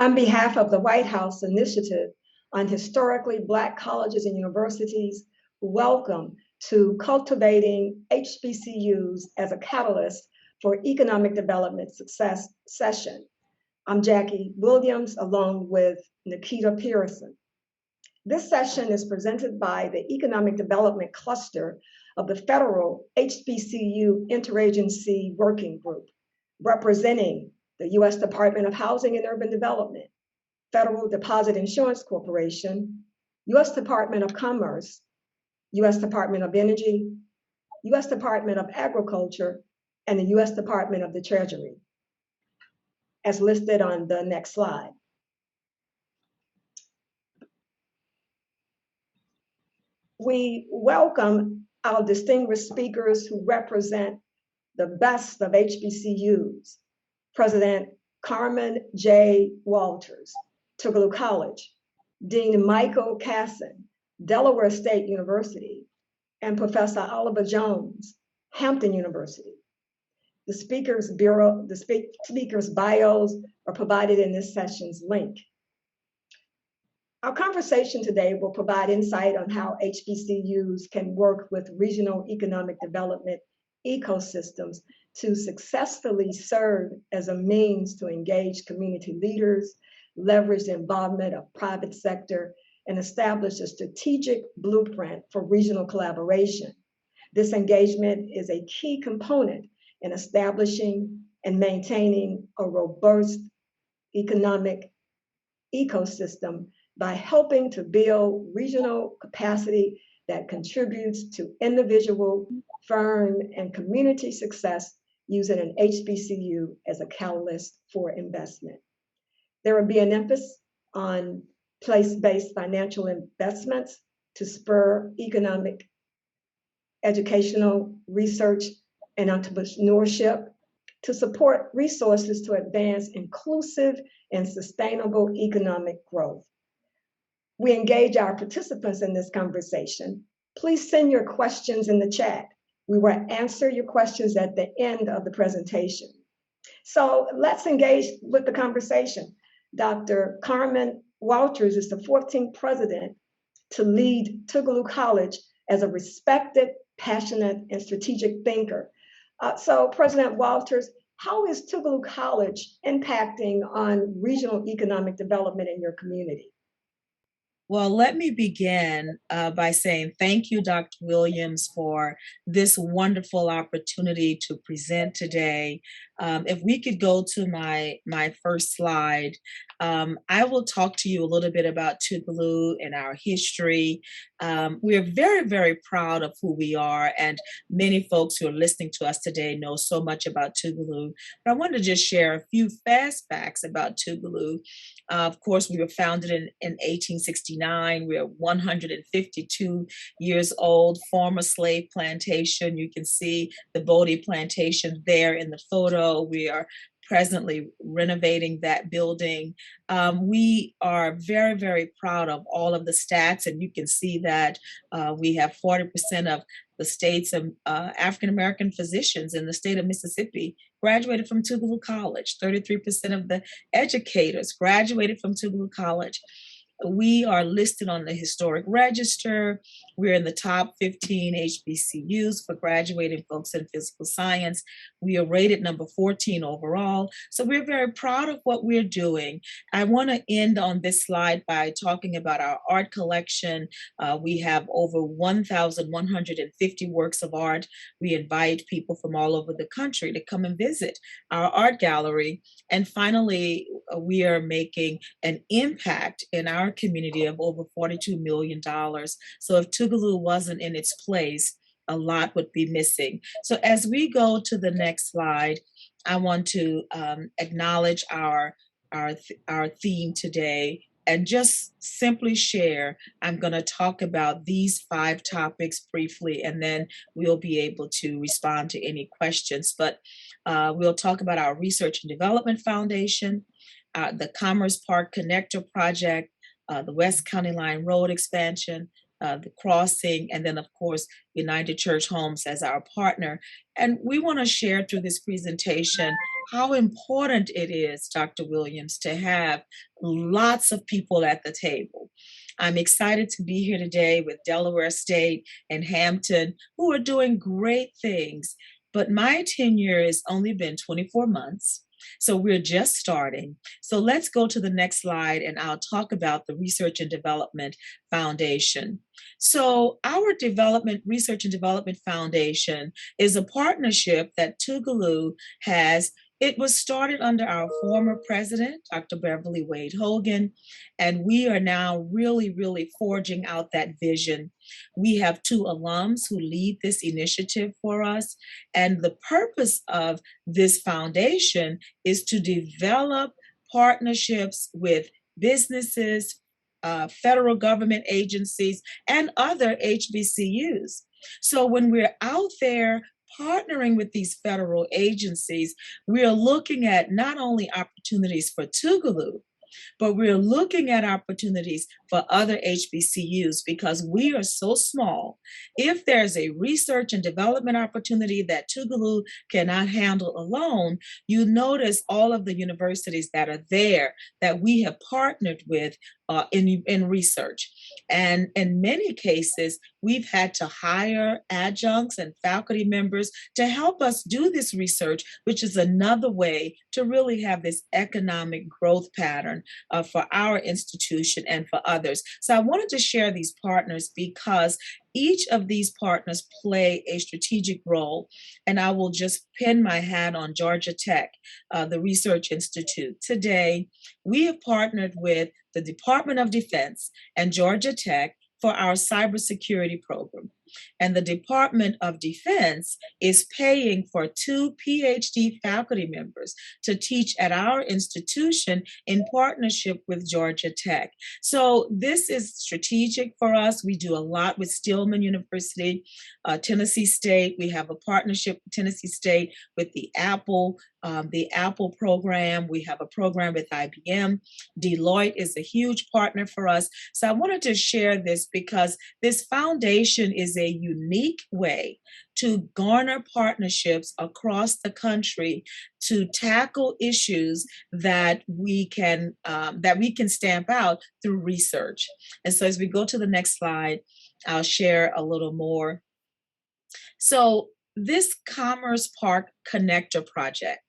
On behalf of the White House Initiative on Historically Black Colleges and Universities, welcome to Cultivating HBCUs as a Catalyst for Economic Development Success session. I'm Jackie Williams, along with Nikita Pearson. This session is presented by the Economic Development Cluster of the Federal HBCU Interagency Working Group, representing the U.S. Department of Housing and Urban Development, Federal Deposit Insurance Corporation, U.S. Department of Commerce, U.S. Department of Energy, U.S. Department of Agriculture, and the U.S. Department of the Treasury, as listed on the next slide. We welcome our distinguished speakers who represent the best of HBCUs. President Carmen J. Walters, Tougaloo College, Dean Michael Casson, Delaware State University, and Professor Oliver Jones, Hampton University. The speakers' bios are provided in this session's link. Our conversation today will provide insight on how HBCUs can work with regional economic development ecosystems to successfully serve as a means to engage community leaders, leverage the involvement of private sector, and establish a strategic blueprint for regional collaboration. This engagement is a key component in establishing and maintaining a robust economic ecosystem by helping to build regional capacity that contributes to individual, firm, and community success using an HBCU as a catalyst for investment. There will be an emphasis on place-based financial investments to spur economic, educational, research, and entrepreneurship, to support resources to advance inclusive and sustainable economic growth. We engage our participants in this conversation. Please send your questions in the chat. We will answer your questions at the end of the presentation. So let's engage with the conversation. Dr. Carmen Walters is the 14th president to lead Tougaloo College as a respected, passionate, and strategic thinker. So President Walters, how is Tougaloo College impacting on regional economic development in your community? Well, let me begin by saying thank you, Dr. Williams, for this wonderful opportunity to present today. If we could go to my first slide, I will talk to you a little bit about Tougaloo and our history. We are very, very proud of who we are, and many folks who are listening to us today know so much about Tougaloo. But I wanted to just share a few fast facts about Tougaloo. Of course, we were founded in 1869. We are 152 years old, former slave plantation. You can see the Bodie plantation there in the photo. We are presently renovating that building. We are very, very proud of all of the stats, and you can see that we have 40% of the state's African-American physicians in the state of Mississippi graduated from Tougaloo College. 33% of the educators graduated from Tougaloo College. We are listed on the historic register. We're in the top 15 HBCUs for graduating folks in physical science. We are rated number 14 overall. So we're very proud of what we're doing. I want to end on this slide by talking about our art collection. We have over 1,150 works of art. We invite people from all over the country to come and visit our art gallery. And finally, we are making an impact in our community of over $42 million. So if Tougaloo wasn't in its place, a lot would be missing. So as we go to the next slide, I want to acknowledge our theme today and just simply share. I'm going to talk about these 5 topics briefly, and then we'll be able to respond to any questions. But we'll talk about our Research and Development Foundation, the Commerce Park Connector Project, the West County Line Road expansion, the crossing, and then of course, United Church Homes as our partner. And we want to share through this presentation how important it is, Dr. Williams, to have lots of people at the table. I'm excited to be here today with Delaware State and Hampton, who are doing great things. But my tenure has only been 24 months. So we're just starting. So let's go to the next slide and I'll talk about the Research and Development Foundation. So our Research and Development Foundation is a partnership that Tougaloo has. It was started under our former president, Dr. Beverly Wade Hogan, and we are now really forging out that vision. We have 2 alums who lead this initiative for us, and the purpose of this foundation is to develop partnerships with businesses, federal government agencies, and other HBCUs. So when we're out there partnering with these federal agencies, we are looking at not only opportunities for Tougaloo, but we're looking at opportunities for other HBCUs because we are so small. If there's a research and development opportunity that Tougaloo cannot handle alone, you notice all of the universities that are there that we have partnered with in research. And in many cases, we've had to hire adjuncts and faculty members to help us do this research, which is another way to really have this economic growth pattern for our institution and for others. So I wanted to share these partners because each of these partners play a strategic role, and I will just pin my hat on Georgia Tech, the Research Institute. Today, we have partnered with the Department of Defense and Georgia Tech for our cybersecurity program. And the Department of Defense is paying for 2 PhD faculty members to teach at our institution in partnership with Georgia Tech. So this is strategic for us. We do a lot with Stillman University, Tennessee State. We have a partnership with Tennessee State with the Apple program. We have a program with IBM. Deloitte is a huge partner for us. So I wanted to share this because this foundation is a unique way to garner partnerships across the country to tackle issues that we can stamp out through research. And so as we go to the next slide, I'll share a little more. So this Commerce Park Connector project,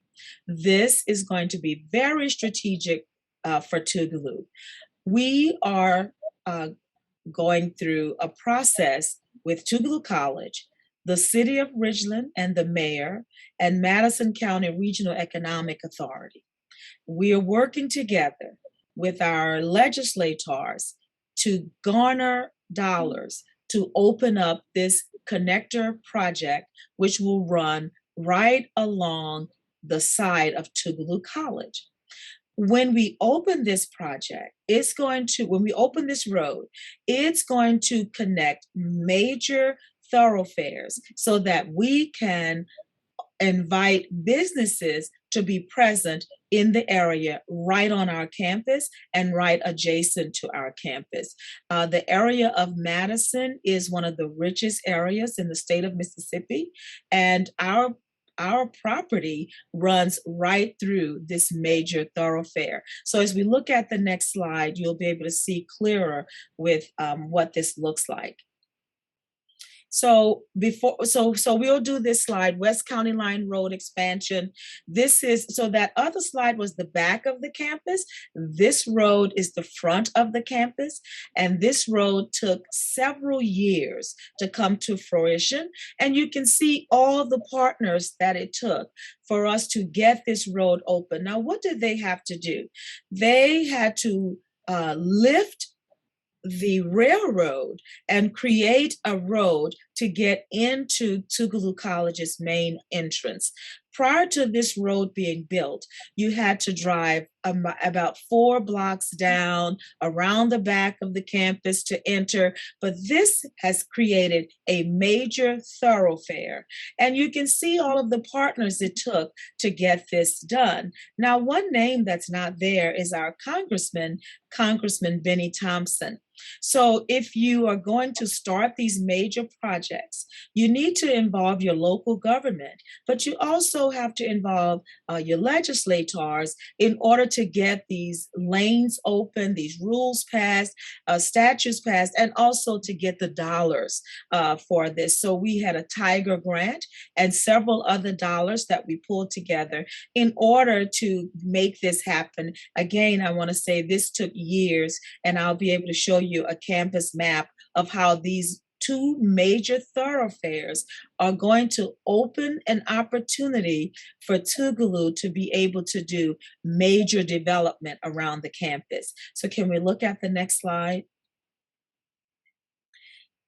this is going to be very strategic for Tougaloo. We are going through a process with Tougaloo College, the City of Ridgeland and the mayor, and Madison County Regional Economic Authority. We are working together with our legislators to garner dollars to open up this connector project, which will run right along the side of Tougaloo College. When we open this project, when we open this road, it's going to connect major thoroughfares so that we can invite businesses to be present in the area right on our campus and right adjacent to our campus. The area of Madison is one of the richest areas in the state of Mississippi, and our property runs right through this major thoroughfare. So as we look at the next slide, you'll be able to see clearer with what this looks like. So we'll do this slide, West County Line Road expansion. So that other slide was the back of the campus. This road is the front of the campus. And this road took several years to come to fruition. And you can see all the partners that it took for us to get this road open. Now, what did they have to do? They had to lift the railroad and create a road to get into Tougaloo College's main entrance. Prior to this road being built, you had to drive about 4 blocks down around the back of the campus to enter, but this has created a major thoroughfare. And you can see all of the partners it took to get this done. Now, one name that's not there is our Congressman Benny Thompson. So if you are going to start these major projects, projects. You need to involve your local government, but you also have to involve your legislators in order to get these lanes open, these rules passed, statutes passed, and also to get the dollars for this. So we had a Tiger grant and several other dollars that we pulled together in order to make this happen. Again, I want to say this took years, and I'll be able to show you a campus map of how these two major thoroughfares are going to open an opportunity for Tougaloo to be able to do major development around the campus. So can we look at the next slide?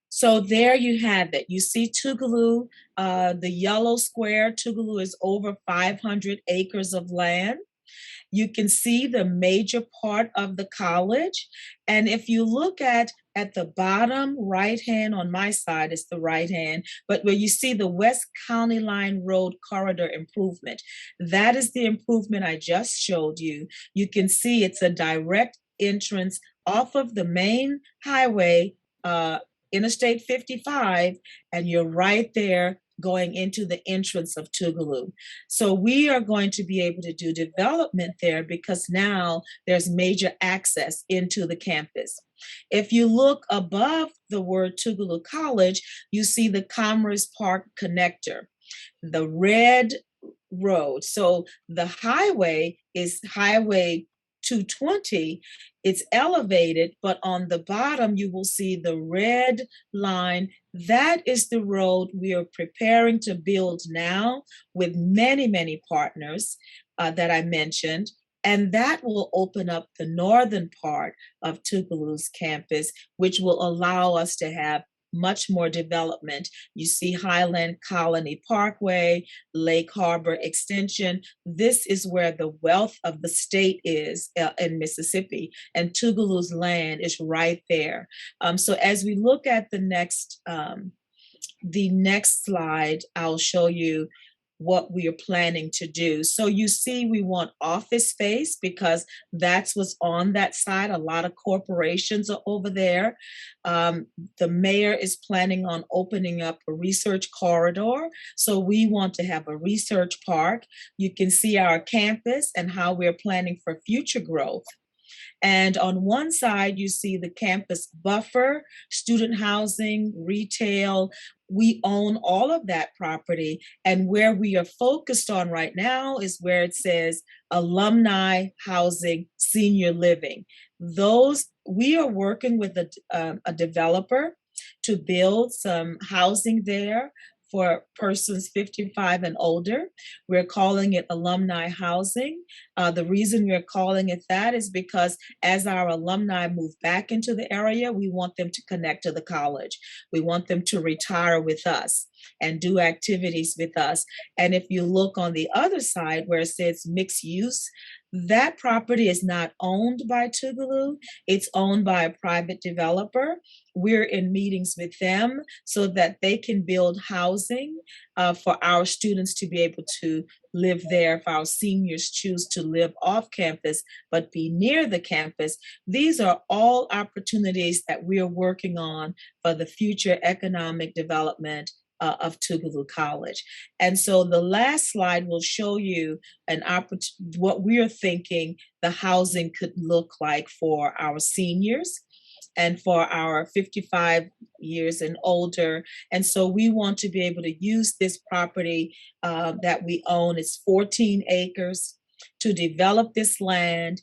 So there you have it. You see Tougaloo, the yellow square. Tougaloo is over 500 acres of land. You can see the major part of the college. And if you look at the bottom right hand, on my side is the right hand, but where you see the West County Line Road corridor improvement, that is the improvement I just showed you. You can see it's a direct entrance off of the main highway, Interstate 55, and you're right there going into the entrance of Tougaloo. So we are going to be able to do development there because now there's major access into the campus. If you look above the word Tougaloo College, you see the Commerce Park connector, the red road. So the highway is Highway 220, it's elevated, but on the bottom you will see the red line. That is the road we are preparing to build now with many, many partners that I mentioned. And that will open up the northern part of Tougaloo's campus, which will allow us to have much more development. You see Highland Colony Parkway, Lake Harbor Extension. This is where the wealth of the state is in Mississippi, and Tougaloo's land is right there. So as we look at the next slide, I'll show you what we are planning to do. So you see, we want office space because that's what's on that side. A lot of corporations are over there. The mayor is planning on opening up a research corridor. So we want to have a research park. You can see our campus and how we're planning for future growth. And on one side, you see the campus buffer, student housing, retail. We own all of that property. And where we are focused on right now is where it says alumni housing, senior living. Those, we are working with a developer to build some housing there for persons 55 and older. We're calling it alumni housing. The reason we're calling it that is because as our alumni move back into the area, we want them to connect to the college. We want them to retire with us and do activities with us. And if you look on the other side where it says mixed use, that property is not owned by Tougaloo. It's owned by a private developer. We're in meetings with them so that they can build housing for our students to be able to live there. If our seniors choose to live off campus but be near the campus, these are all opportunities that we are working on for the future economic development of Tougaloo College. And so the last slide will show you what we are thinking the housing could look like for our seniors and for our 55 years and older. And so we want to be able to use this property that we own. It's 14 acres to develop this land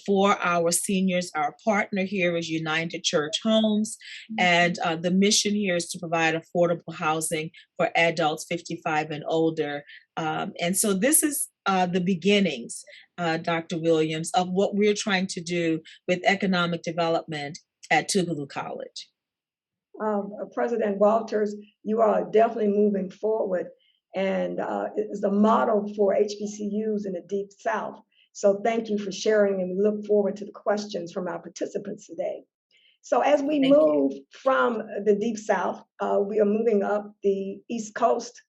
for our seniors. Our partner here is United Church Homes, and the mission here is to provide affordable housing for adults 55 and older. And so this is the beginnings, Dr. Williams, of what we're trying to do with economic development at Tougaloo College. President Walters, you are definitely moving forward, and it's a model for HBCUs in the Deep South. So thank you for sharing, and we look forward to the questions from our participants today. So as we move from the Deep South, we are moving up the East Coast.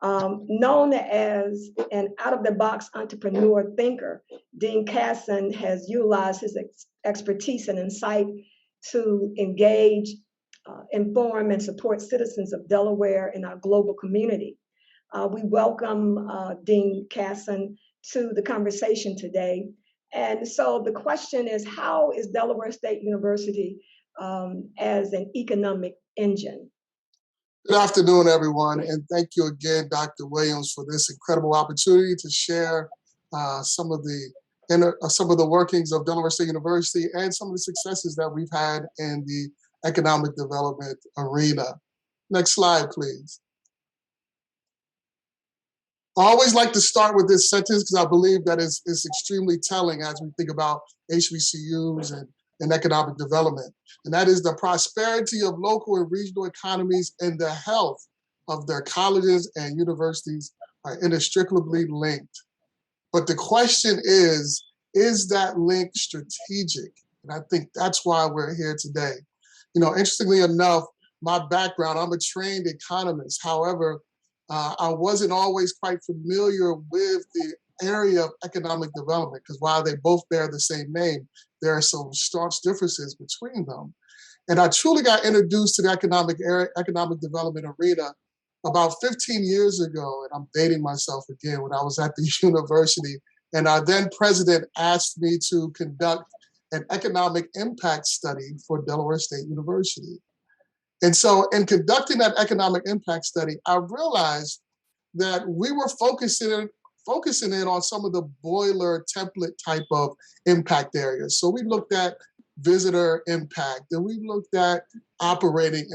Known as an out-of-the-box entrepreneur thinker, Dean Casson has utilized his expertise and insight to engage inform and support citizens of Delaware and our global community. We welcome Dean Casson to the conversation today. And so the question is, how is Delaware State University as an economic engine? Good afternoon, everyone, and thank you again, Dr. Williams, for this incredible opportunity to share some of the workings of Delaware State University and some of the successes that we've had in the economic development arena. Next slide, please. I always like to start with this sentence because I believe that it's extremely telling as we think about HBCUs and economic development. And that is the prosperity of local and regional economies and the health of their colleges and universities are inextricably linked. But the question is that link strategic? And I think that's why we're here today. You know, interestingly enough, my background, I'm a trained economist. However, I wasn't always quite familiar with the area of economic development because while they both bear the same name, there are some stark differences between them. And I truly got introduced to the economic development arena about 15 years ago, and I'm dating myself again, when I was at the university. And our then president asked me to conduct an economic impact study for Delaware State University. And so in conducting that economic impact study, I realized that we were focusing in on some of the boiler template type of impact areas. So we looked at visitor impact, and we looked at operating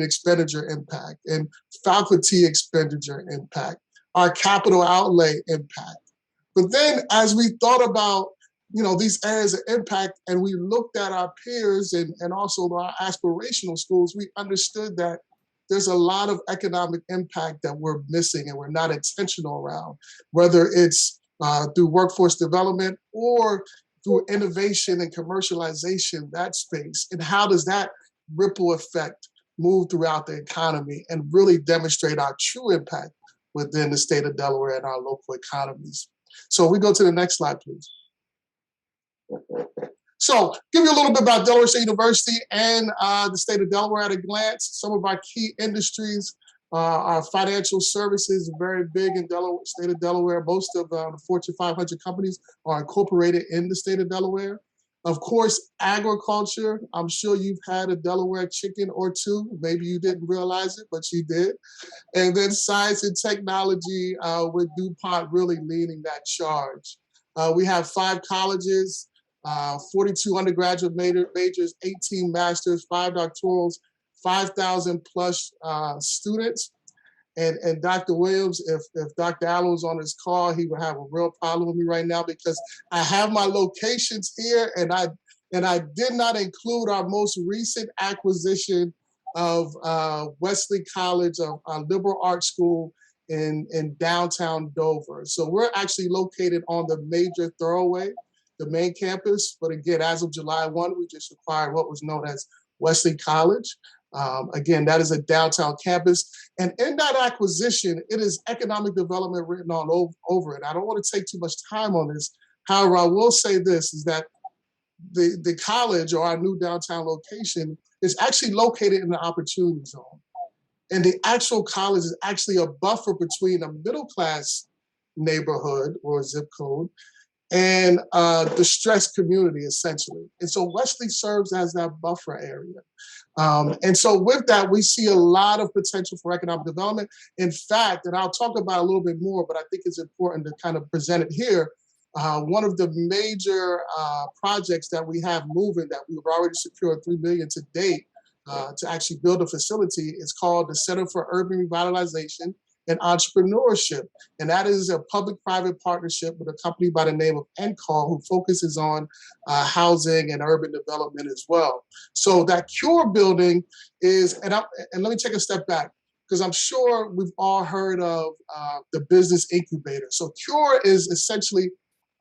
expenditure impact, and faculty expenditure impact, our capital outlay impact. But then as we thought about these areas of impact, and we looked at our peers and also our aspirational schools, we understood that there's a lot of economic impact that we're missing and we're not intentional around, whether it's through workforce development or through innovation and commercialization, that space. And how does that ripple effect move throughout the economy and really demonstrate our true impact within the state of Delaware and our local economies? So we go to the next slide, please. So give you a little bit about Delaware State University and the state of Delaware at a glance. Some of our key industries, our financial services are very big in Delaware, state of Delaware. Most of the Fortune 500 companies are incorporated in the state of Delaware. Of course, agriculture. I'm sure you've had a Delaware chicken or two. Maybe you didn't realize it, but you did. And then science and technology with DuPont really leading that charge. We have 5 colleges, 42 undergraduate majors, 18 masters, 5 doctorals, 5,000 plus students. And Dr. Williams, if Dr. Allen was on his call, he would have a real problem with me right now because I have my locations here, and I did not include our most recent acquisition of Wesley College, a liberal arts school in downtown Dover. So we're actually located on the major thoroughway, the main campus. But again, as of July 1, we just acquired what was known as Wesley College. Again, that is a downtown campus. And in that acquisition, it is economic development written all over it. I don't want to take too much time on this. However, I will say this, is that the college, or our new downtown location, is actually located in the opportunity zone. And the actual college is actually a buffer between a middle-class neighborhood or zip code and the stressed community, essentially. And so Wesley serves as that buffer area. And so with that, we see a lot of potential for economic development. In fact, and I'll talk about it a little bit more, but I think it's important to kind of present it here. One of the major projects that we have moving, that we've already secured $3 million to date to actually build a facility, is called the Center for Urban Revitalization and Entrepreneurship. And that is a public-private partnership with a company by the name of NCAR, who focuses on housing and urban development as well. So that CURE building is, and let me take a step back, because I'm sure we've all heard of the business incubator. So CURE is essentially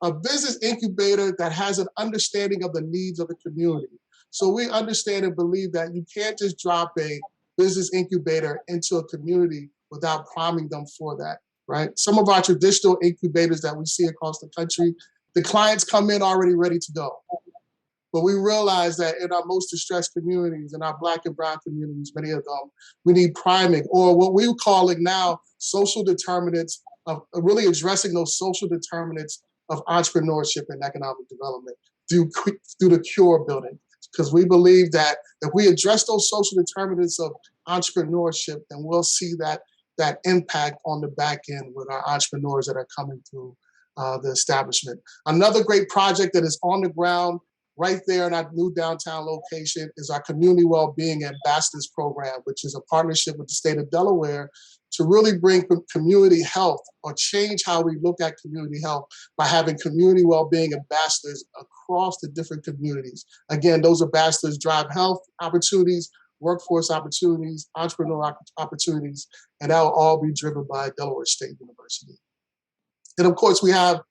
a business incubator that has an understanding of the needs of the community. So we understand and believe that you can't just drop a business incubator into a community without priming them for that, right? Some of our traditional incubators that we see across the country, the clients come in already ready to go. But we realize that in our most distressed communities, in our Black and Brown communities, many of them, we need priming, or what we're calling now social determinants of really addressing those social determinants of entrepreneurship and economic development through the cure building. Because we believe that if we address those social determinants of entrepreneurship, then we'll see that impact on the back end with our entrepreneurs that are coming through the establishment. Another great project that is on the ground right there in our new downtown location is our Community Wellbeing Ambassadors Program, which is a partnership with the state of Delaware to really bring community health or change how we look at community health by having community well-being ambassadors across the different communities. Again, those ambassadors drive health opportunities, workforce opportunities, entrepreneurial opportunities, and that will all be driven by Delaware State University. And of course, we have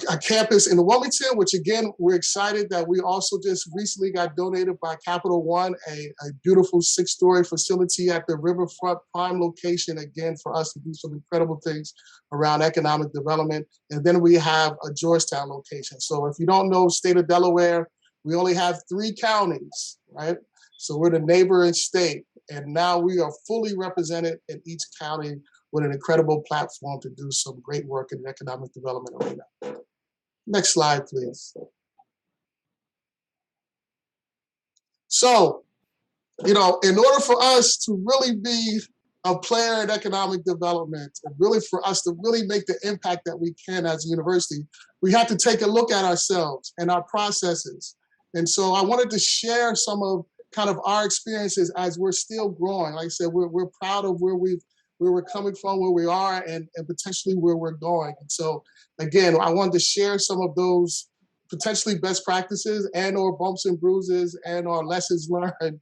a campus in Wilmington, which again, we're excited that we also just recently got donated by Capital One, a beautiful 6-story facility at the riverfront prime location, again, for us to do some incredible things around economic development. And then we have a Georgetown location. So if you don't know state of Delaware, we only have 3 counties, right? So we're the neighboring state. And now we are fully represented in each county with an incredible platform to do some great work in the economic development arena. Next slide, please. So, in order for us to really be a player in economic development, and really for us to really make the impact that we can as a university, we have to take a look at ourselves and our processes. And so I wanted to share some of kind of our experiences as we're still growing. Like I said, we're proud of where we're coming from, where we are, and potentially where we're going. And so, again, I wanted to share some of those potentially best practices and or bumps and bruises and or lessons learned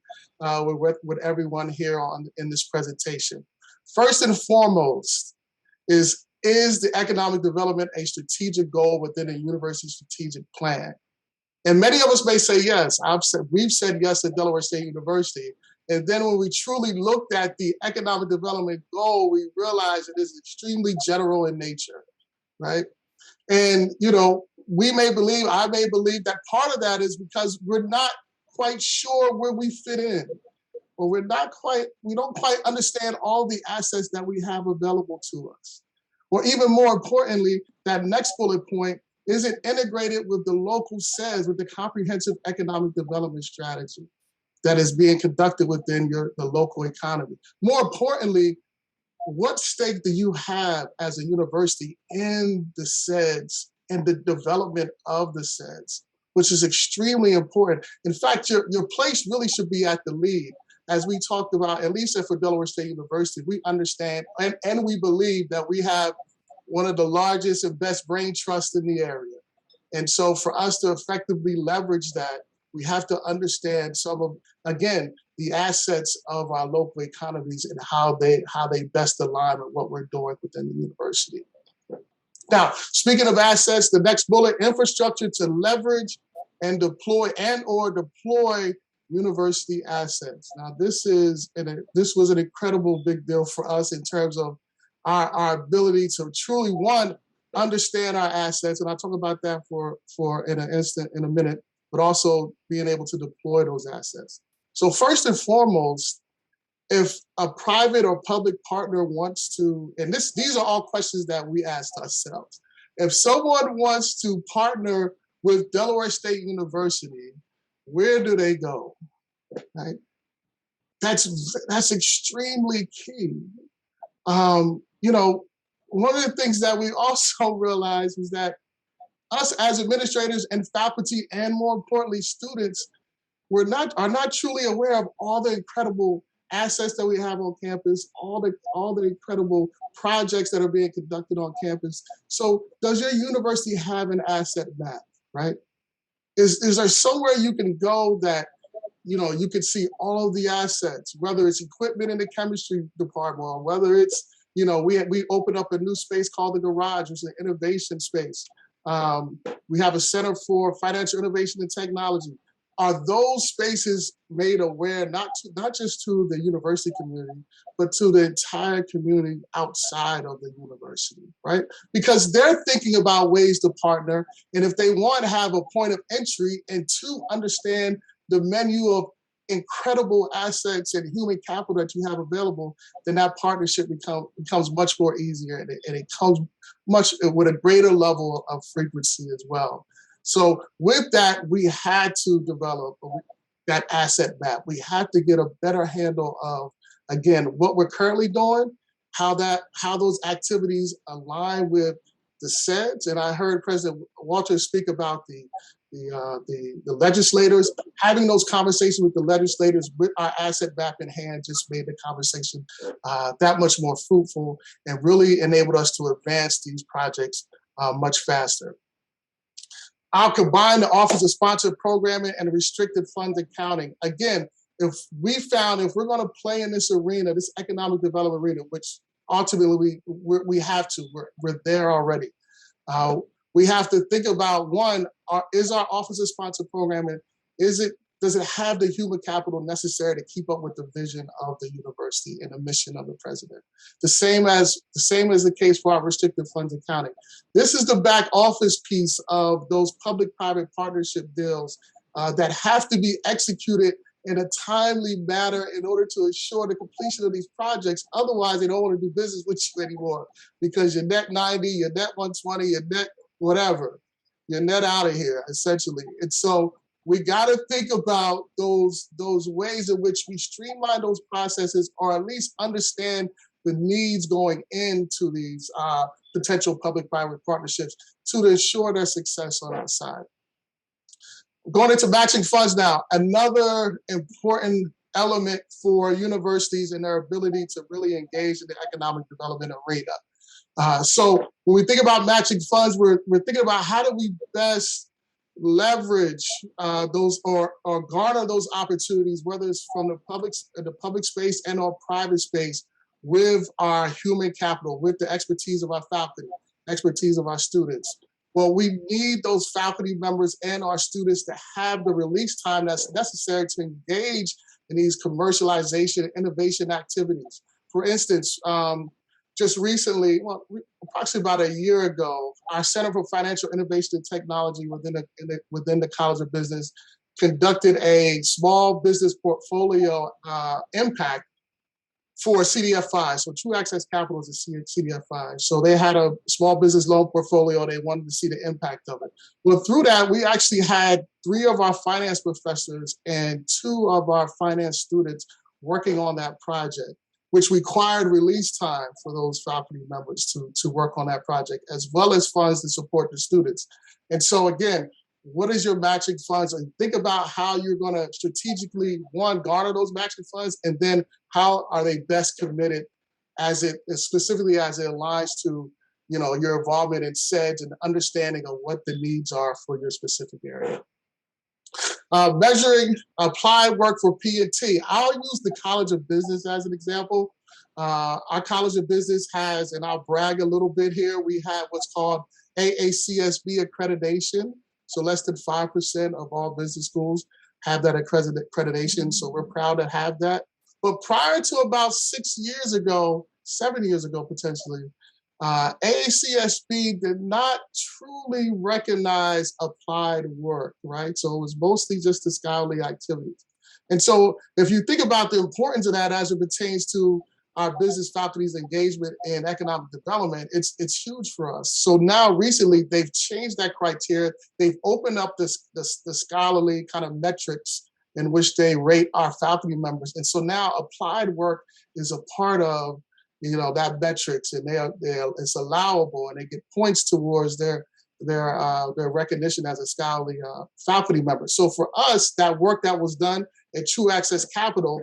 with everyone here in this presentation. First and foremost is the economic development a strategic goal within a university strategic plan? And many of us may say yes. We've said yes at Delaware State University. And then when we truly looked at the economic development goal, we realized it is extremely general in nature, right? And, I may believe that part of that is because we're not quite sure where we fit in, or we don't quite understand all the assets that we have available to us. Or even more importantly, that next bullet point isn't integrated with the local SES, with the comprehensive economic development strategy that is being conducted within the local economy. More importantly, what stake do you have as a university in the SEDS and the development of the SEDS, which is extremely important. In fact, your place really should be at the lead. As we talked about, at least for Delaware State University, we understand and we believe that we have one of the largest and best brain trusts in the area. And so for us to effectively leverage that, we have to understand some of, again, the assets of our local economies and how they best align with what we're doing within the university. Now, speaking of assets, the next bullet, infrastructure to leverage and deploy university assets. Now, this was an incredible big deal for us in terms of our ability to truly, one, understand our assets, and I'll talk about that for in a minute, but also being able to deploy those assets. So first and foremost, if a private or public partner wants to, and these are all questions that we asked ourselves. If someone wants to partner with Delaware State University, where do they go? Right? That's extremely key. One of the things that we also realize is that us as administrators and faculty, and more importantly, students, are not truly aware of all the incredible assets that we have on campus, all the incredible projects that are being conducted on campus. So does your university have an asset map, right? Is there somewhere you can go that, you can see all of the assets, whether it's equipment in the chemistry department, or whether it's, we opened up a new space called the Garage, which is an innovation space. We have a Center for Financial Innovation and Technology. are those spaces made aware not just to the university community, but to the entire community outside of the university, right? Because they're thinking about ways to partner, and if they want to have a point of entry and to understand the menu of incredible assets and human capital that you have available, then that partnership becomes much more easier, and it comes much with a greater level of frequency as well. So with that, we had to develop that asset map. We had to get a better handle of, again, what we're currently doing, how those activities align with the SEDS. And I heard President Walters speak about the legislators. Having those conversations with the legislators with our asset map in hand just made the conversation that much more fruitful and really enabled us to advance these projects much faster. I'll combine the Office of Sponsored Programming and the Restricted Funds Accounting. Again, if we're going to play in this arena, this economic development arena, which ultimately we have to, we're there already. We have to think about, one, is our Office of Sponsored Programming, does it have the human capital necessary to keep up with the vision of the university and the mission of the president? The same as the case for our restricted funds accounting. This is the back office piece of those public-private partnership deals that have to be executed in a timely manner in order to ensure the completion of these projects. Otherwise, they don't want to do business with you anymore because you're net 90, you're net 120, you're net whatever. You're net out of here, essentially. And so we got to think about those ways in which we streamline those processes, or at least understand the needs going into these potential public-private partnerships to ensure their success on our side. Going into matching funds now, another important element for universities and their ability to really engage in the economic development arena. So when we think about matching funds, we're thinking about how do we best leverage those or garner those opportunities, whether it's from the public space and or private space, with our human capital, with the expertise of our faculty, expertise of our students. Well, we need those faculty members and our students to have the release time that's necessary to engage in these commercialization and innovation activities. For instance, just recently, approximately about a year ago, our Center for Financial Innovation and Technology within the College of Business conducted a small business portfolio impact for CDFI. So True Access Capital is a CDFI. So they had a small business loan portfolio. They wanted to see the impact of it. Well, through that, we actually had 3 of our finance professors and 2 of our finance students working on that project, which required release time for those faculty members to work on that project, as well as funds to support the students. And so again, what is your matching funds? And think about how you're going to strategically, one, garner those matching funds, and then how are they best committed specifically as it aligns to, your involvement in SEDS and understanding of what the needs are for your specific area. Measuring applied work for P&T. I'll use the College of Business as an example. Our College of Business has, and I'll brag a little bit here, we have what's called AACSB accreditation. So less than 5% of all business schools have that accreditation. So we're proud to have that. But prior to about 7 years ago, potentially, AACSB did not truly recognize applied work, right? So it was mostly just the scholarly activities. And so if you think about the importance of that as it pertains to our business faculty's engagement in economic development, it's huge for us. So now recently they've changed that criteria. They've opened up the scholarly kind of metrics in which they rate our faculty members. And so now applied work is a part of that metrics, and it's allowable, and they get points towards their recognition as a scholarly faculty member. So for us, that work that was done at True Access Capital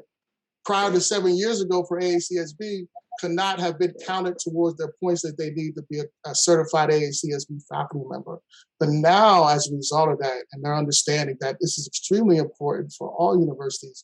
prior to 7 years ago for AACSB could not have been counted towards their points that they need to be a certified AACSB faculty member. But now, as a result of that, and their understanding that this is extremely important for all universities,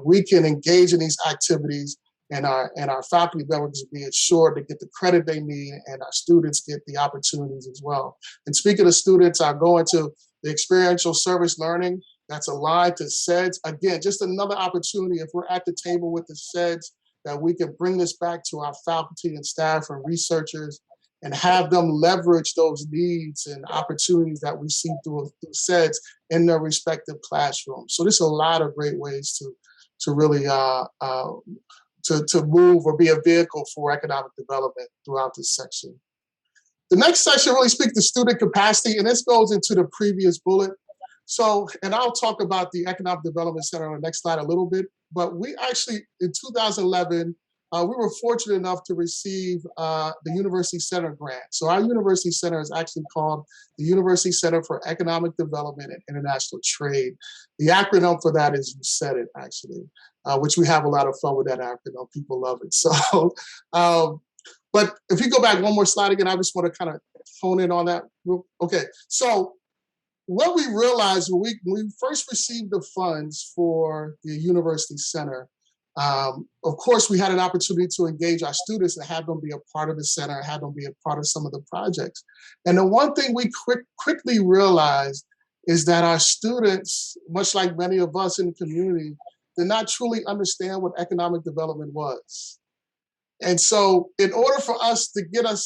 we can engage in these activities, and our faculty members be assured to get the credit they need, and our students get the opportunities as well. And speaking of students, I go into the experiential service learning. that's aligned to SEDS. Again, just another opportunity if we're at the table with the SEDS that we can bring this back to our faculty and staff and researchers and have them leverage those needs and opportunities that we see through SEDS in their respective classrooms. So there's a lot of great ways to really to move or be a vehicle for economic development throughout this section. The next section really speaks to student capacity, and this goes into the previous bullet. So, and I'll talk about the Economic Development Center on the next slide a little bit, but we actually, in 2011, we were fortunate enough to receive the University Center grant. So our University Center is actually called the University Center for Economic Development and International Trade. The acronym for that is, you said it actually, which we have a lot of fun with that acronym. People love it. So, but if you go back one more slide again, I just want to kind of hone in on that. Okay, so what we realized when we first received the funds for the University Center, of course, we had an opportunity to engage our students and have them be a part of the center, have them be a part of some of the projects. And the one thing we quickly realized is that our students, much like many of us in the community, did not truly understand what economic development was. And so in order for us to get our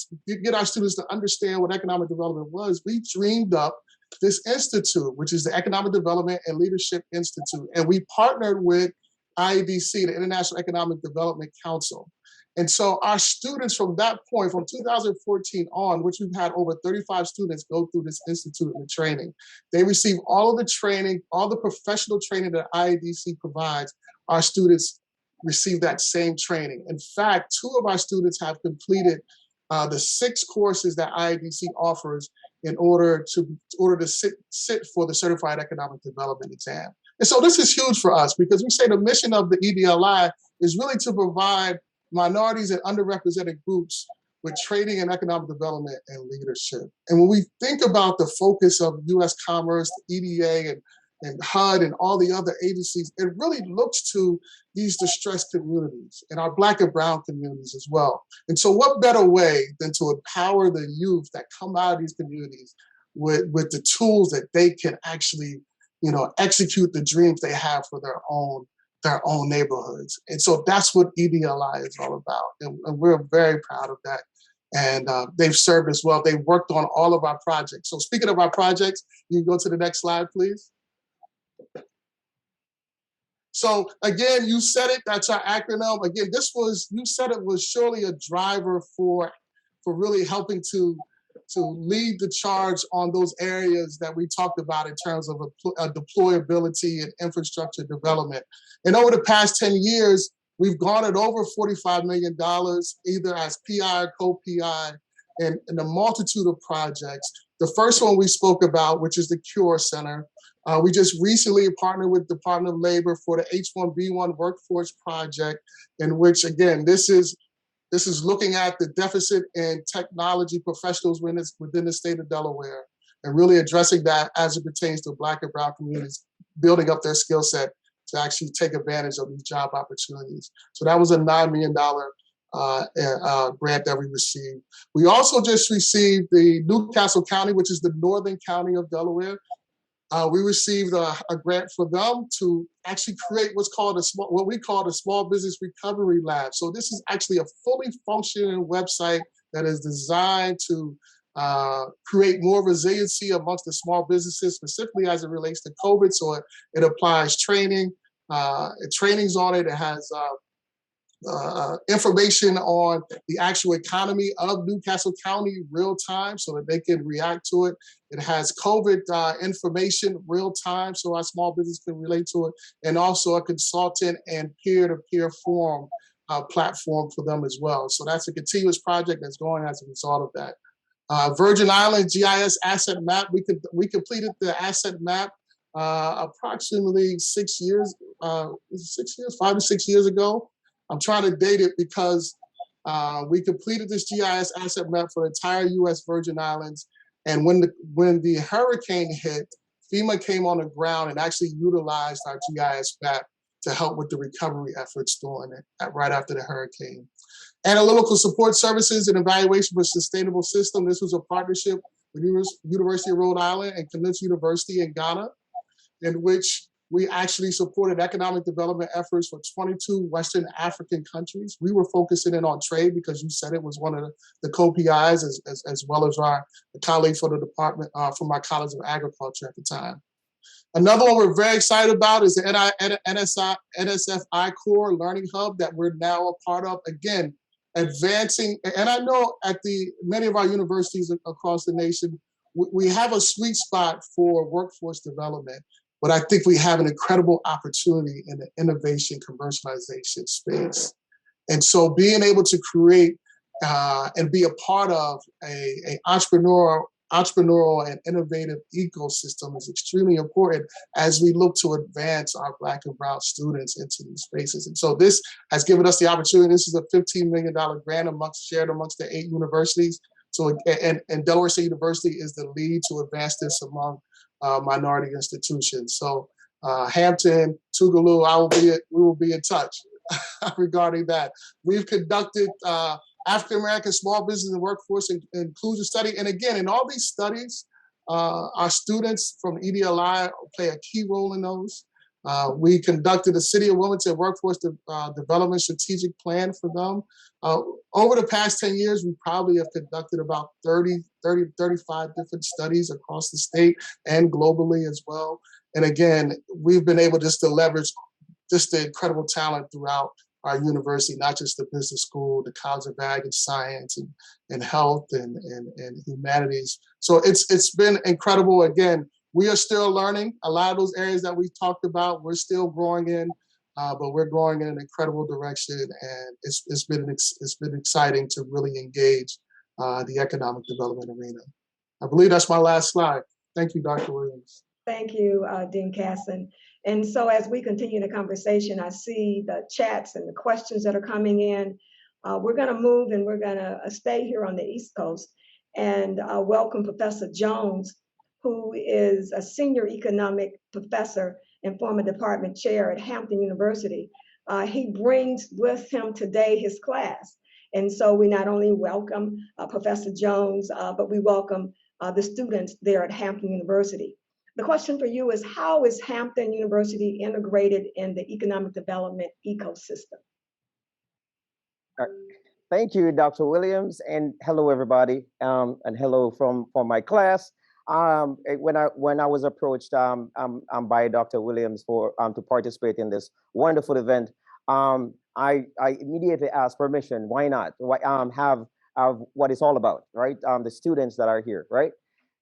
students to understand what economic development was, we dreamed up this institute, which is the Economic Development and Leadership Institute. And we partnered with IEDC, the International Economic Development Council. And so our students from that point, from 2014 on, which we've had over 35 students go through this institute and the training, they receive all of the training, all the professional training that IEDC provides. Our students receive that same training. In fact, 2 of our students have completed the 6 courses that IEDC offers in order to sit for the Certified Economic Development exam. And so this is huge for us because we say the mission of the EDLI is really to provide minorities and underrepresented groups with training in economic development and leadership. And when we think about the focus of U.S. Commerce, the EDA, and HUD and all the other agencies, it really looks to these distressed communities and our Black and Brown communities as well. And so what better way than to empower the youth that come out of these communities with the tools that they can actually, execute the dreams they have for their own neighborhoods. And so that's what EDLI is all about. And we're very proud of that. And they've served us well. They've worked on all of our projects. So speaking of our projects, you can go to the next slide, please. So again, you said it, that's our acronym. Again, you said it was surely a driver for really helping to lead the charge on those areas that we talked about in terms of deployability and infrastructure development. And over the past 10 years, we've garnered over $45 million, either as PI or co-PI, in a multitude of projects. The first one we spoke about, which is the Cure Center, we just recently partnered with the Department of Labor for the H-1B1 Workforce Project, in which, again, this is looking at the deficit in technology professionals within the state of Delaware and really addressing that as it pertains to Black and Brown communities, building up their skill set to actually take advantage of these job opportunities. So that was a $9 million grant that we received. We also just received the Newcastle County, which is the northern county of Delaware. We received a grant for them to actually create what we call the Small Business Recovery Lab. So this is actually a fully functioning website that is designed to create more resiliency amongst the small businesses, specifically as it relates to COVID. So it applies training, trainings on it. It has information on the actual economy of Newcastle County real time so that they can react to it. It has COVID information real time so our small business can relate to it, and also a consultant and peer-to-peer forum platform for them as well. So that's a continuous project that's going as a result of that. Virgin Islands GIS asset map, we completed the asset map approximately 5 to 6 years ago. I'm trying to date it because we completed this GIS asset map for the entire U.S. Virgin Islands. And when the hurricane hit, FEMA came on the ground and actually utilized our GIS map to help with the recovery efforts during it, right after the hurricane. Analytical support services and evaluation for sustainable system. This was a partnership with University of Rhode Island and Panelists University in Ghana. in which we actually supported economic development efforts for 22 Western African countries. We were focusing in on trade because you said it was one of the co-PIs, as well as our colleagues from the department, from my College of Agriculture at the time. Another one we're very excited about is the NSFI Core Learning Hub that we're now a part of. Again, advancing, and I know at many of our universities across the nation, we have a sweet spot for workforce development, but I think we have an incredible opportunity in the innovation commercialization space. And so being able to create and be a part of a entrepreneurial and innovative ecosystem is extremely important as we look to advance our Black and Brown students into these spaces. And so this has given us the opportunity. This is a $15 million grant shared amongst the 8 universities. So, and Delaware State University is the lead to advance this among minority institutions. So Hampton, Tougaloo, we will be in touch regarding that. We've conducted African American small business and workforce inclusion study. And again, in all these studies, our students from EDLI play a key role in those. We conducted a City of Wilmington Workforce Development Strategic Plan for them. Over the past 10 years, we probably have conducted about 35 different studies across the state and globally as well. And again, we've been able just to leverage just the incredible talent throughout our university, not just the business school, the College of Ag and Science and Health and Humanities. So it's been incredible. Again, we are still learning. A lot of those areas that we talked about, we're still growing in, but we're growing in an incredible direction. And it's been exciting to really engage the economic development arena. I believe that's my last slide. Thank you, Dr. Williams. Thank you, Dean Casson. And so as we continue the conversation, I see the chats and the questions that are coming in. We're going to move and we're going to stay here on the East Coast and welcome Professor Jones, who is a senior economic professor and former department chair at Hampton University. He brings with him today his class. And so we not only welcome Professor Jones, but we welcome the students there at Hampton University. The question for you is, how is Hampton University integrated in the economic development ecosystem? Thank you, Dr. Williams, and hello, everybody, and hello from my class. When I was approached by Dr. Williams to participate in this wonderful event, I immediately asked permission. Why not? Have what it's all about, right? The students that are here, right?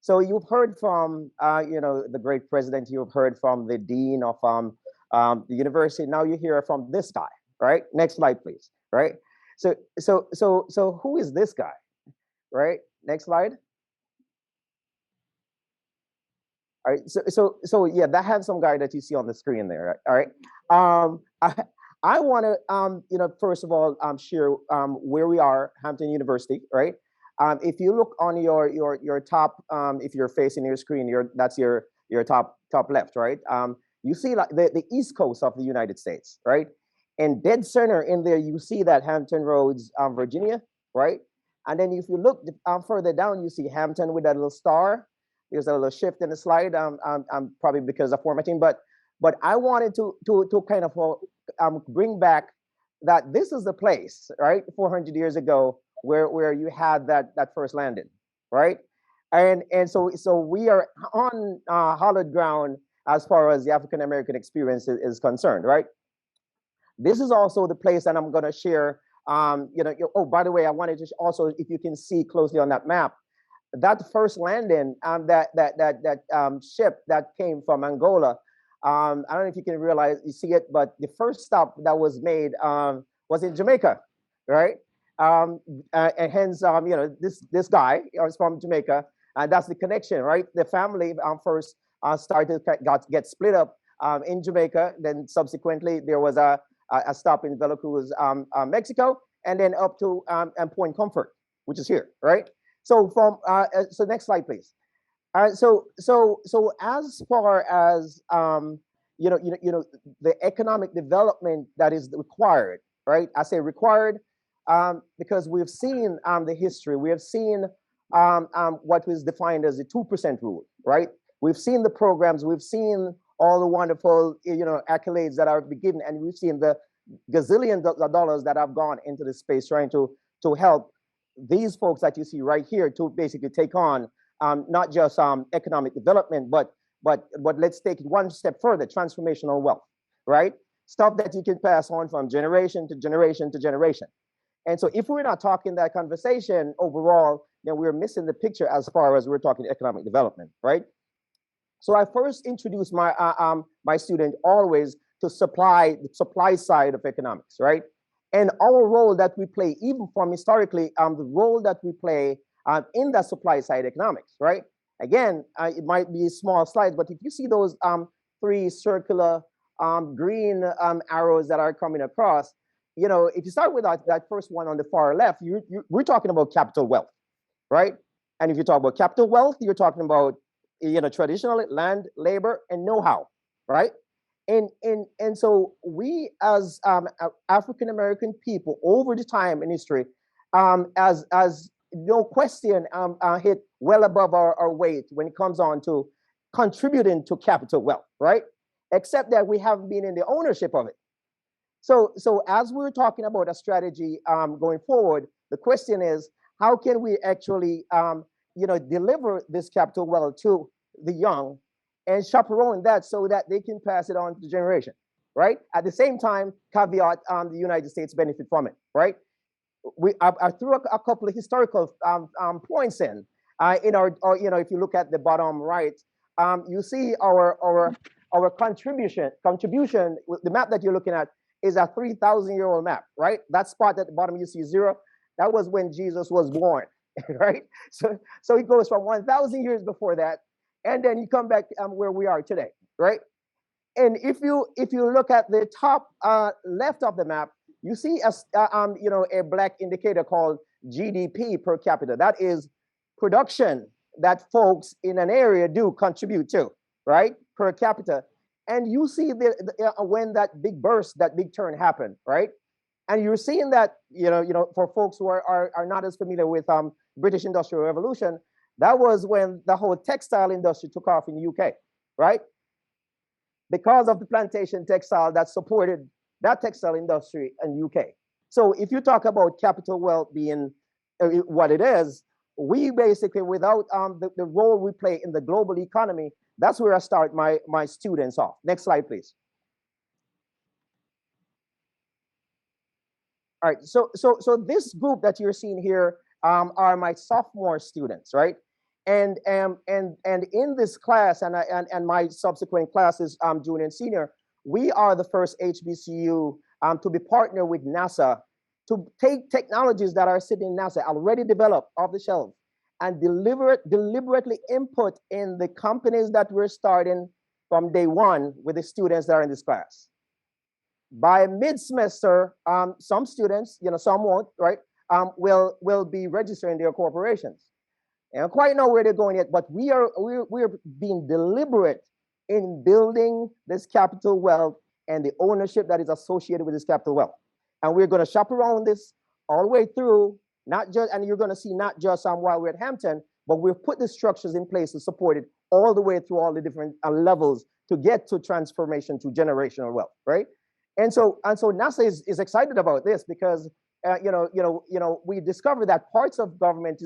So you've heard from the great president. You've heard from the dean of the university. Now you hear from this guy, right? Next slide, please. Right. So who is this guy? Right. Next slide. All right. So yeah, that handsome guy that you see on the screen there. All right. I want to first of all share where we are, Hampton University, right? If you look on your top, if you're facing your screen, that's your top left, right? You see like the East Coast of the United States, right? And dead center in there, you see that Hampton Roads, Virginia, right? And then if you look further down, you see Hampton with that little star. There's a little shift in the slide, probably because of formatting, but I wanted to kind of bring back that this is the place, right? 400 years ago, where you had that first landing, right? And so we are on hallowed ground as far as the African American experience is concerned, right? This is also the place that I'm going to share. Oh, by the way, I wanted to also, if you can see closely on that map, that first landing, that ship that came from Angola. I don't know if you can realize, you see it, but the first stop that was made was in Jamaica, right? And hence, this guy is from Jamaica, and that's the connection, right? The family first get split up in Jamaica. Then subsequently, there was a stop in Veracruz, Mexico, and then up to Point Comfort, which is here, right? So so next slide, please. So as far as the economic development that is required, right? I say required because we've seen the history. We have seen what was defined as the 2% rule, right? We've seen the programs. We've seen all the wonderful, accolades that are given, and we've seen the gazillion dollars that have gone into this space trying to help these folks that you see right here to basically take on not just economic development, but let's take it one step further, transformational wealth, right? Stuff that you can pass on from generation to generation to generation. And so if we're not talking that conversation overall, then we're missing the picture as far as we're talking economic development, right? So I first introduced my student always to the supply side of economics, right? And our role that we play, even from historically, the role that we play in the supply side economics, right? Again, it might be small slides, but if you see those three circular green arrows that are coming across, if you start with that first one on the far left, we're talking about capital wealth, right? And if you talk about capital wealth, you're talking about traditional land, labor, and know-how, right? And so we as African American people over the time in history, as no question, hit well above our weight when it comes on to contributing to capital wealth, right? Except that we haven't been in the ownership of it. So as we're talking about a strategy going forward, the question is, how can we actually deliver this capital wealth to the young and chaperone that so that they can pass it on to the generation, right? At the same time, caveat, the United States benefit from it, right? I threw a couple of historical points in our, if you look at the bottom right, you see our contribution. The map that you're looking at is a 3,000-year-old map, right? That spot at the bottom you see 0. That was when Jesus was born, right? So it goes from 1,000 years before that, and then you come back where we are today, right? And if you look at the top left of the map, you see a black indicator called GDP per capita. That is production that folks in an area do contribute to, right, per capita. And you see when that big burst, that big turn happened, right? And you're seeing that, for folks who are not as familiar with British Industrial Revolution, that was when the whole textile industry took off in the UK, right? Because of the plantation textile that supported that textile industry in UK. So if you talk about capital wealth being what it is, we basically, without the role we play in the global economy, that's where I start my students off. Next slide, please. All right, so this group that you're seeing here are my sophomore students, right? And in this class and my subsequent classes, junior and senior, we are the first HBCU to be partnered with NASA to take technologies that are sitting in NASA already developed off the shelf and deliberately input in the companies that we're starting from day one with the students that are in this class. By mid-semester, some students, some won't, right, will be registering their corporations. I don't quite know where they're going yet, but we're being deliberate in building this capital wealth and the ownership that is associated with this capital wealth. And we're going to chaperone this all the way through, and you're going to see not just while we're at Hampton, but we've put the structures in place to support it all the way through all the different levels to get to transformation to generational wealth, right? And so NASA is excited about this because we discovered that parts of government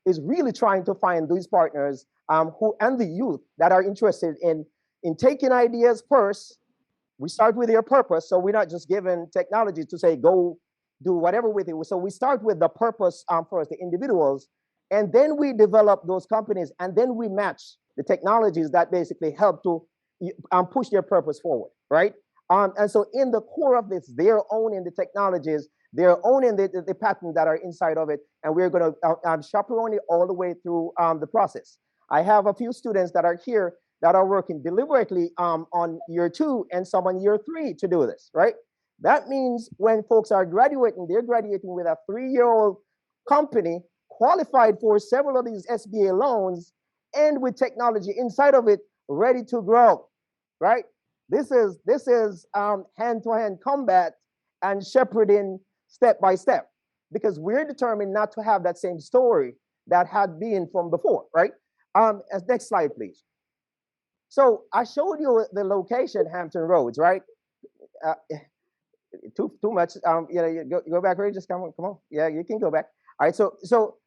is really trying to find these partners and the youth that are interested in taking ideas first. We start with their purpose, so we're not just given technology to say go do whatever with it. So we start with the purpose first, the individuals, and then we develop those companies, and then we match the technologies that basically help to push their purpose forward, right? And so in the core of this, they're owning the technologies, they're owning the patents that are inside of it, and we're going to chaperone it all the way through the process. I have a few students that are here that are working deliberately on year 2 and some on year 3 to do this, right? That means when folks are graduating, they're graduating with a 3-year-old company qualified for several of these SBA loans and with technology inside of it ready to grow, right? This is hand-to-hand combat and shepherding step by step, because we're determined not to have that same story that had been from before, right? Next slide, please. So I showed you the location, Hampton Roads, right? Uh, too much. You go back, Ray. Just come on. Yeah, you can go back. All right. So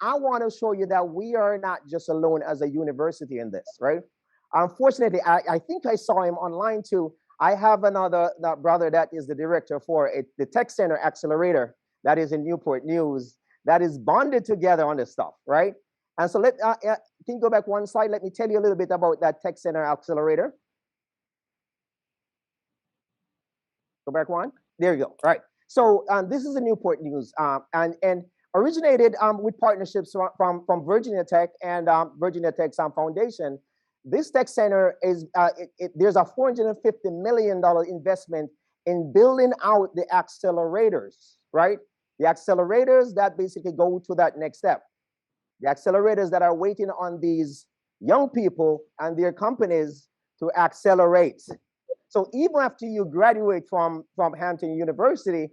I want to show you that we are not just alone as a university in this, right? Unfortunately, I think I saw him online too. I have another brother that is the director for the Tech Center Accelerator that is in Newport News that is bonded together on this stuff, right? And so can you go back one slide? Let me tell you a little bit about that Tech Center Accelerator. Go back one. There you go. All right. So this is the Newport News, and originated with partnerships from Virginia Tech and Virginia Tech's Foundation. This tech center is there's a $450 million investment in building out the accelerators, right? The accelerators that basically go to that next step. The accelerators that are waiting on these young people and their companies to accelerate. So even after you graduate from Hampton University,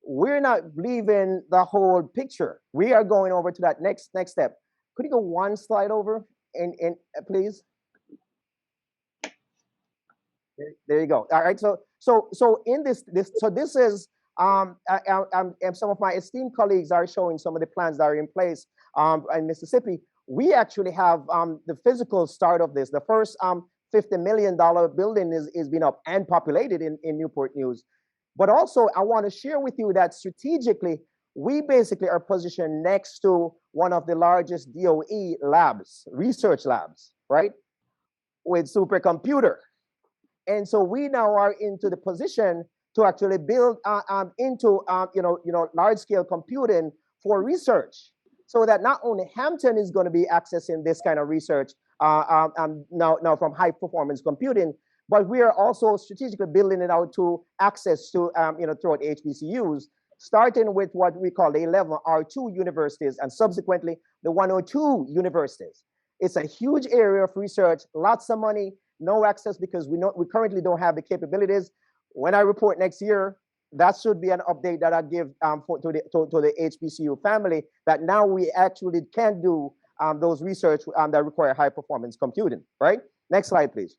we're not leaving the whole picture. We are going over to that next step. Could you go one slide over, please? There you go. All right. So in this is and some of my esteemed colleagues are showing some of the plans that are in place in Mississippi. We actually have the physical start of this. The first $50 million building is being up and populated in Newport News. But also, I want to share with you that strategically, we basically are positioned next to one of the largest DOE labs, research labs, right? With supercomputer. And so we now are into the position to actually build into large scale computing for research, so that not only Hampton is going to be accessing this kind of research now from high performance computing, but we are also strategically building it out to access to throughout HBCUs, starting with what we call the 11 R2 universities and subsequently the 102 universities. It's a huge area of research, lots of money, no access because we currently don't have the capabilities. When I report next year, that should be an update that I give to the HBCU family, that now we actually can do those research that require high performance computing, right? Next slide, please.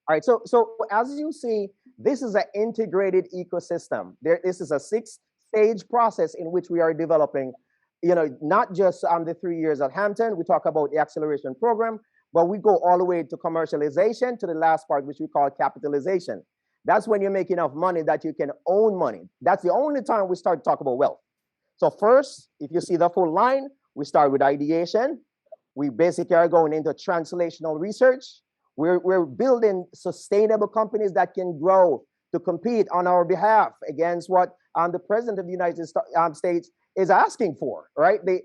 All right, so as you see, this is an integrated ecosystem. This is a 6-stage process in which we are developing, not just the 3 years at Hampton. We talk about the acceleration program, but we go all the way to commercialization to the last part, which we call capitalization. That's when you make enough money that you can own money. That's the only time we start to talk about wealth. So first, if you see the full line, we start with ideation. We basically are going into translational research. We're building sustainable companies that can grow to compete on our behalf against what the President of the United States is asking for, right? They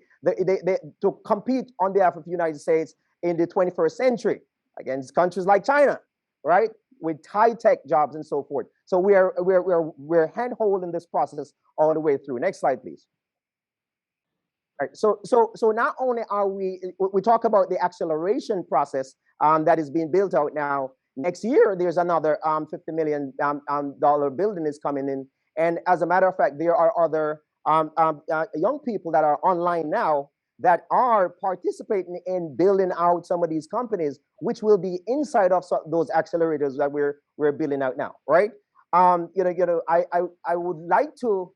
to compete on behalf of the United States in the 21st century against countries like China, right? With high-tech jobs and so forth. So we're hand-holding this process all the way through. Next slide, please. All right, so not only are we talk about the acceleration process that is being built out now. Next year, there's another $50 million building is coming in. And as a matter of fact, there are other young people that are online now that are participating in building out some of these companies, which will be inside of those accelerators that we're building out now, right? I would like to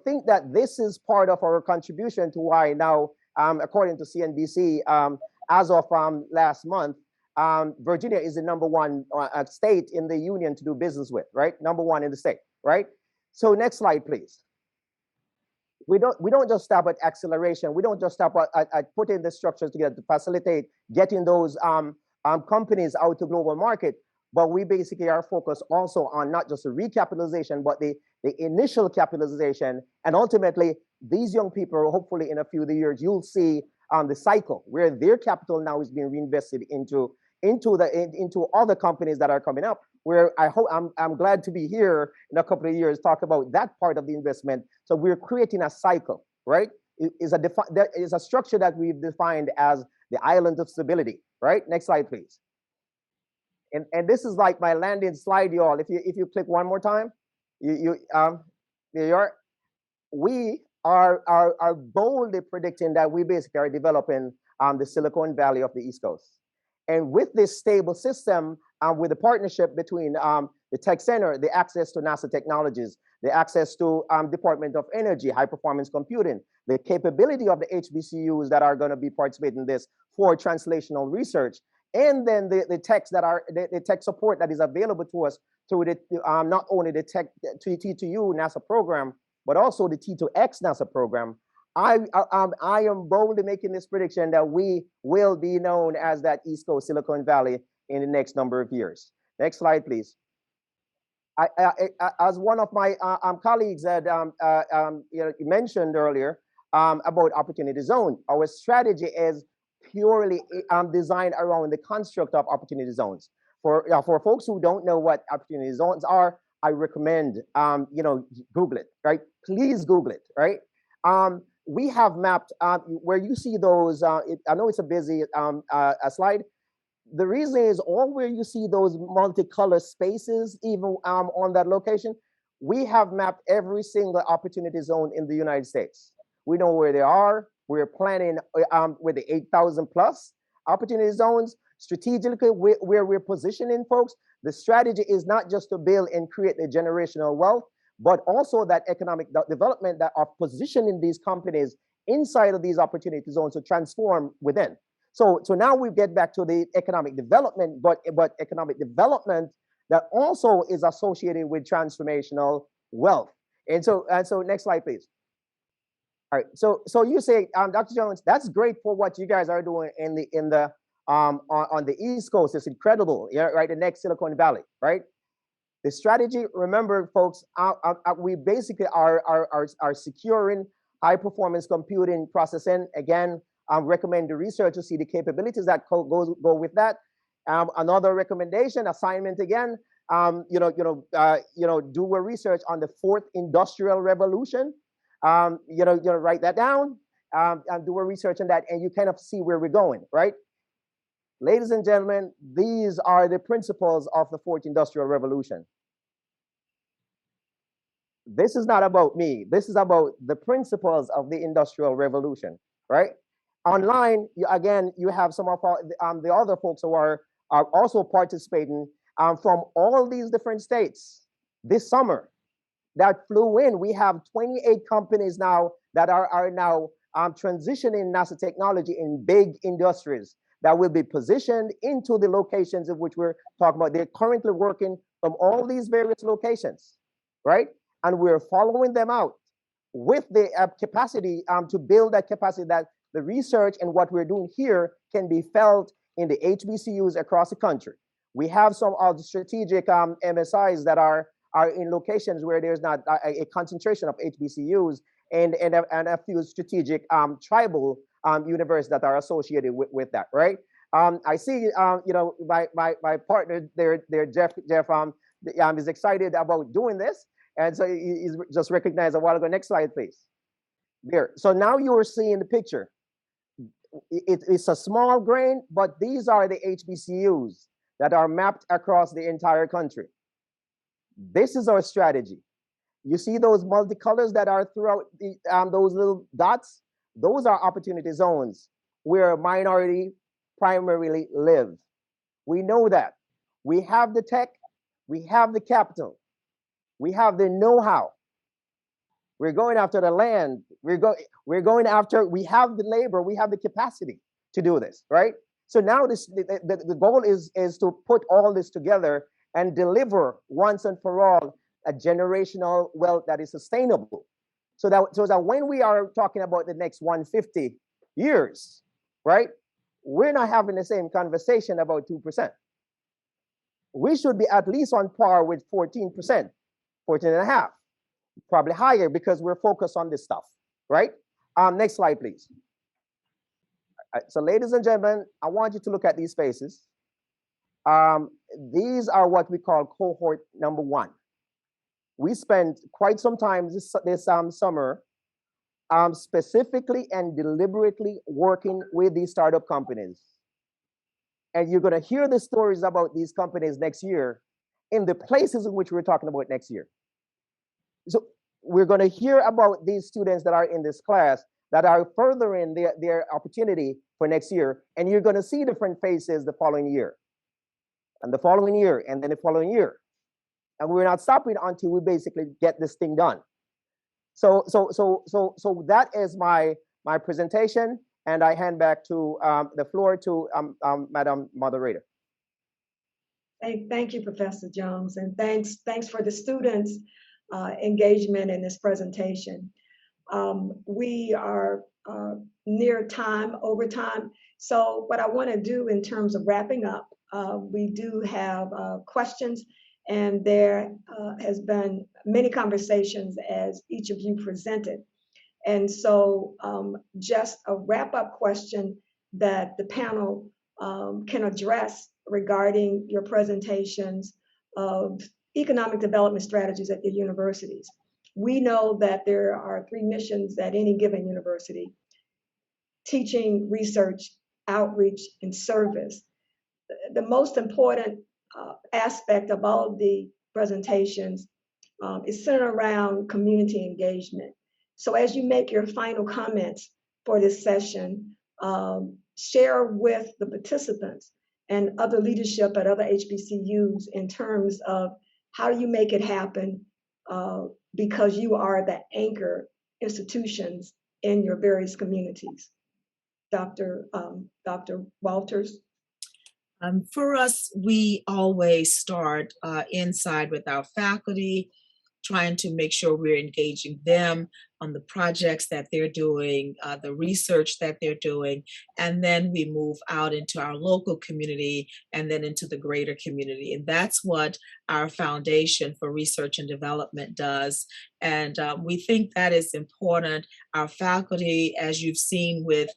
think that this is part of our contribution to why now, according to CNBC, as of last month, Virginia is the #1 state in the union to do business with, right? #1 in the state, right? So next slide, please. We don't just stop at acceleration. We don't just stop at putting the structures together to facilitate getting those companies out to global market, but we basically are focused also on not just the recapitalization, but the initial capitalization, and ultimately these young people, hopefully in a few years, you'll see the cycle where their capital now is being reinvested into other companies that are coming up. Where I'm glad to be here in a couple of years, talk about that part of the investment. So we're creating a cycle, right? It is a structure that we've defined as the island of stability, right? Next slide, please. And this is like my landing slide, y'all. If you click one more time, there you are. We are boldly predicting that we basically are developing the Silicon Valley of the East Coast. And with this stable system, with the partnership between the Tech Center, the access to NASA technologies, the access to Department of Energy, high performance computing, the capability of the HBCUs that are going to be participating in this for translational research, and then the techs that are the tech support that is available to us through the not only the tech T2U NASA program, but also the T2X NASA program. I am boldly making this prediction that we will be known as that East Coast Silicon Valley in the next number of years. Next slide, please. As one of my colleagues had mentioned earlier about opportunity zone, our strategy is purely designed around the construct of opportunity zones. For folks who don't know what opportunity zones are, I recommend Google it, right? Please Google it, right? We have mapped where you see those. I know it's a busy slide. The reason is all where you see those multicolor spaces, even on that location, we have mapped every single opportunity zone in the United States. We know where they are. We're planning with the 8,000 plus opportunity zones strategically where we're positioning folks. The strategy is not just to build and create the generational wealth, but also that economic development that are positioning these companies inside of these opportunity zones to transform within. So now we get back to the economic development, but economic development that also is associated with transformational wealth. And so next slide, please. All right. So you say, Dr. Jones, that's great for what you guys are doing on the East Coast. It's incredible, right? The next Silicon Valley, right? The strategy, remember, folks, we basically are securing high performance computing processing. Again, recommend the research to see the capabilities that go with that. Another recommendation, assignment again, do a research on the fourth industrial revolution. Write that down, and do a research on that, and you kind of see where we're going, right? Ladies and gentlemen, these are the principles of the fourth industrial revolution. This is not about me. This is about the principles of the industrial revolution, right? Online, you have some of the other folks who are also participating from all these different states this summer that flew in. We have 28 companies now that are now transitioning NASA technology in big industries that will be positioned into the locations of which we're talking about. They're currently working from all these various locations, right? And we're following them out with the capacity to build that capacity that the research and what we're doing here can be felt in the HBCUs across the country. We have some of the strategic MSIs that are in locations where there's not a concentration of HBCUs and a few strategic tribal universities that are associated with that, right? I see, my partner there, Jeff is excited about doing this. And so he's just recognized a while ago. Next slide, please. There. So now you are seeing the picture. It's a small grain, but these are the HBCUs that are mapped across the entire country. This is our strategy. You see those multicolors that are throughout those little dots? Those are opportunity zones where minority primarily live. We know that. We have the tech, we have the capital, we have the know-how. We're going after the land. We have the labor, we have the capacity to do this, right? So now the goal is to put all this together and deliver once and for all a generational wealth that is sustainable. So that when we are talking about the next 150 years, right, we're not having the same conversation about 2%. We should be at least on par with 14%, 14.5%, probably higher because we're focused on this stuff, right? Next slide, please. So ladies and gentlemen, I want you to look at these spaces. These are what we call cohort number 1. We spent quite some time this summer specifically and deliberately working with these startup companies. And you're going to hear the stories about these companies next year in the places in which we're talking about next year. So we're going to hear about these students that are in this class that are furthering their opportunity for next year, and you're going to see different faces the following year, and the following year, and then the following year. And we're not stopping until we basically get this thing done. So that is my presentation, and I hand back to the floor to Madam Moderator. Thank you, Professor Jones, and thanks for the students' engagement in this presentation. We are near time, over time. So what I want to do in terms of wrapping up, we do have questions, and there has been many conversations as each of you presented. And so just a wrap-up question that the panel can address regarding your presentations of economic development strategies at the universities. We know that there are 3 missions at any given university: teaching, research, outreach, and service. The most important aspect of all of the presentations is centered around community engagement. So as you make your final comments for this session, share with the participants and other leadership at other HBCUs in terms of how do you make it happen, because you are the anchor institutions in your various communities. Dr. Walters? For us, we always start inside with our faculty, trying to make sure we're engaging them on the projects that they're doing, the research that they're doing, and then we move out into our local community and then into the greater community. And that's what our Foundation for Research and Development does. And we think that is important. Our faculty, as you've seen with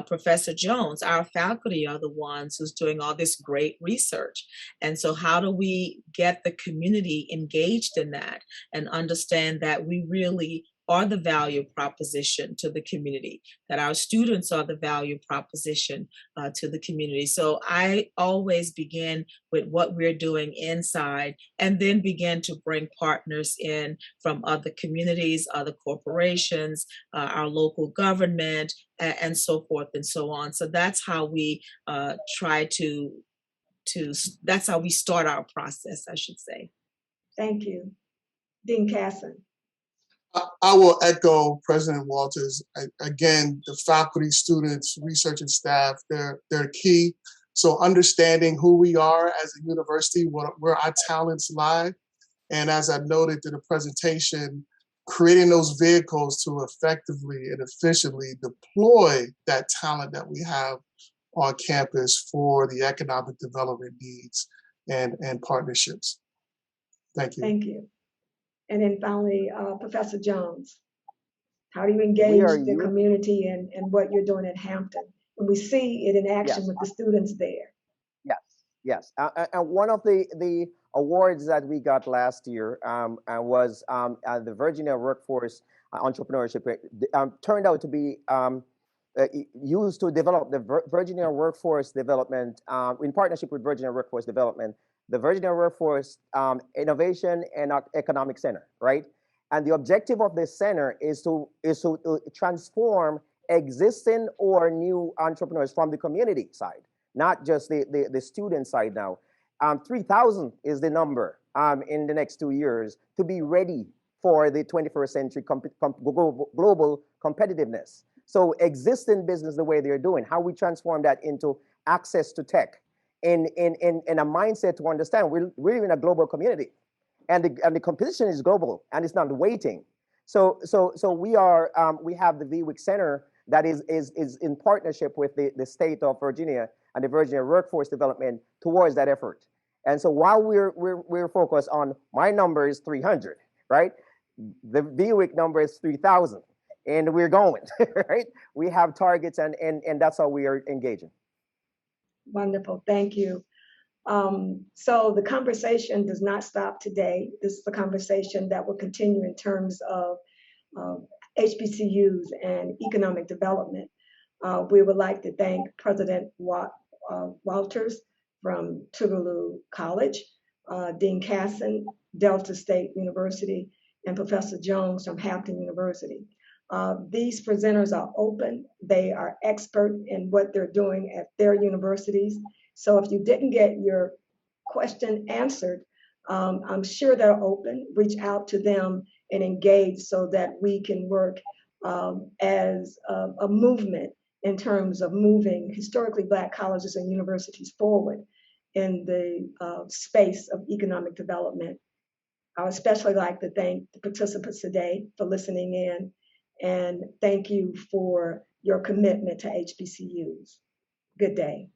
Professor Jones, our faculty are the ones who's doing all this great research. And so how do we get the community engaged in that and understand that we really are the value proposition to the community, that our students are the value proposition to the community. So I always begin with what we're doing inside and then begin to bring partners in from other communities, other corporations, our local government, and so forth and so on. So that's how we try to that's how we start our process, I should say. Thank you. Dean Casson. I will echo President Walters. Again, the faculty, students, research, and staff, they're key. So understanding who we are as a university, where our talents lie, and as I noted in the presentation, creating those vehicles to effectively and efficiently deploy that talent that we have on campus for the economic development needs and partnerships. Thank you. Thank you. And then finally, Professor Jones, how do you engage the community and what you're doing at Hampton? And we see it in action with the students there. Yes. And one of the awards that we got last year was the Virginia Workforce Entrepreneurship. Turned out to be used to develop the Virginia Workforce Development, in partnership with Virginia Workforce Development, the Virginia Workforce Innovation and Economic Center, right? And the objective of this center is to transform existing or new entrepreneurs from the community side, not just the student side now. 3,000 is the number in the next 2 years to be ready for the 21st century global competitiveness. So existing business the way they're doing, how we transform that into access to tech, in a mindset to understand we live in a global community, and the competition is global and it's not waiting. So we have the VWIC Center that is in partnership with the state of Virginia and the Virginia Workforce Development towards that effort. And so while we're focused on, my number is 300, right? The VWIC number is 3,000, and we're going, right? We have targets, and that's how we are engaging. Wonderful, thank you. So the conversation does not stop today. This is a conversation that will continue in terms of HBCUs and economic development. We would like to thank President Walters from Tougaloo College, Dean Casson, Delta State University, and Professor Jones from Hampton University. These presenters are open. They are expert in what they're doing at their universities. So if you didn't get your question answered, I'm sure they're open. Reach out to them and engage so that we can work as a movement in terms of moving historically Black colleges and universities forward in the space of economic development. I would especially like to thank the participants today for listening in, and thank you for your commitment to HBCUs. Good day.